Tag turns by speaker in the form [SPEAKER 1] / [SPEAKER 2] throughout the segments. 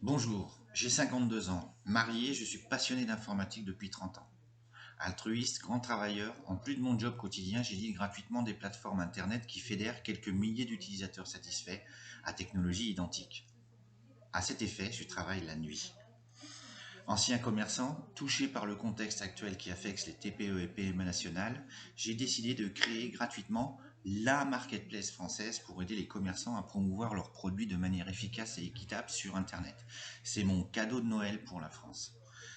[SPEAKER 1] Bonjour, j'ai 52 ans. Marié, je suis passionné d'informatique depuis 30 ans. Altruiste, grand travailleur, en plus de mon job quotidien, j'édite gratuitement des plateformes internet qui fédèrent quelques milliers d'utilisateurs satisfaits à technologie identique. À cet effet, je travaille la nuit. Ancien commerçant, touché par le contexte actuel qui affecte les TPE et PME nationales, j'ai décidé de créer gratuitement la marketplace française pour aider les commerçants à promouvoir leurs produits de manière efficace et équitable sur Internet. C'est mon cadeau de Noël pour la France.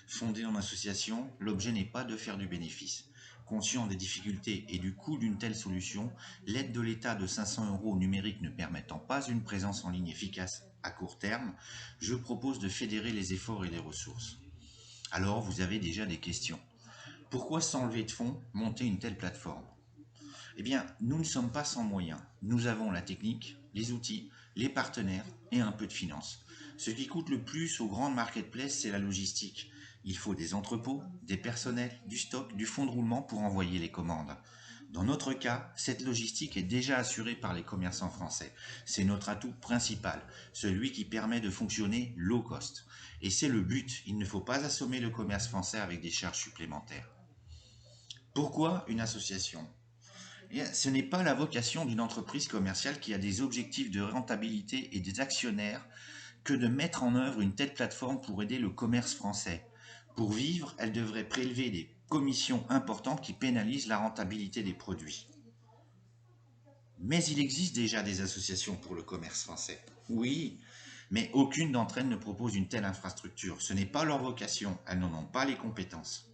[SPEAKER 1] Fondé en association, l'objet n'est pas de faire du bénéfice. Conscient des difficultés et du coût d'une telle solution, l'aide de l'État de 500 € au numérique ne permettant pas une présence en ligne efficace à court terme, je propose de fédérer les efforts et les ressources. Alors vous avez déjà des questions. Pourquoi sans lever de fonds monter une telle plateforme? Eh bien, nous ne sommes pas sans moyens. Nous avons la technique, les outils, les partenaires et un peu de finance. Ce qui coûte le plus aux grandes marketplaces, c'est la logistique. Il faut des entrepôts, des personnels, du stock, du fonds de roulement pour envoyer les commandes. Dans notre cas, cette logistique est déjà assurée par les commerçants français. C'est notre atout principal, celui qui permet de fonctionner low cost. Et c'est le but, il ne faut pas assommer le commerce français avec des charges supplémentaires. Pourquoi une association? Ce n'est pas la vocation d'une entreprise commerciale qui a des objectifs de rentabilité et des actionnaires que de mettre en œuvre une telle plateforme pour aider le commerce français. Pour vivre, elle devrait prélever des commissions importantes qui pénalisent la rentabilité des produits. Mais il existe déjà des associations pour le commerce français. Oui, mais aucune d'entre elles ne propose une telle infrastructure. Ce n'est pas leur vocation, elles n'en ont pas les compétences.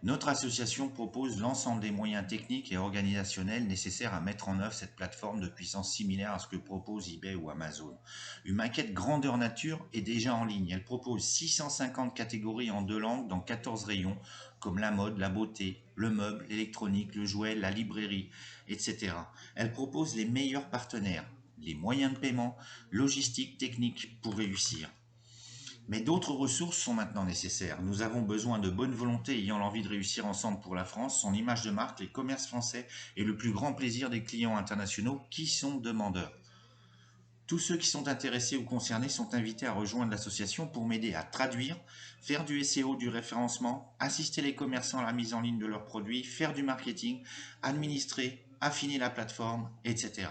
[SPEAKER 1] Notre association propose l'ensemble des moyens techniques et organisationnels nécessaires à mettre en œuvre cette plateforme de puissance similaire à ce que propose eBay ou Amazon. Une maquette grandeur nature est déjà en ligne. Elle propose 650 catégories en 2 langues dans 14 rayons, comme la mode, la beauté, le meuble, l'électronique, le jouet, la librairie, etc. Elle propose les meilleurs partenaires, les moyens de paiement, logistique, technique pour réussir. Mais d'autres ressources sont maintenant nécessaires. Nous avons besoin de bonne volonté ayant l'envie de réussir ensemble pour la France, son image de marque, les commerces français et le plus grand plaisir des clients internationaux qui sont demandeurs. Tous ceux qui sont intéressés ou concernés sont invités à rejoindre l'association pour m'aider à traduire, faire du SEO, du référencement, assister les commerçants à la mise en ligne de leurs produits, faire du marketing, administrer, affiner la plateforme, etc.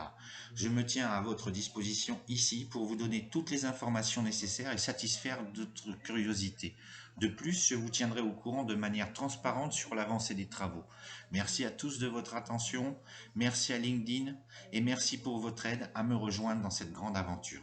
[SPEAKER 1] Je me tiens à votre disposition ici pour vous donner toutes les informations nécessaires et satisfaire votre curiosité. De plus, je vous tiendrai au courant de manière transparente sur l'avancée des travaux. Merci à tous de votre attention, merci à LinkedIn et merci pour votre aide à me rejoindre dans cette grande aventure.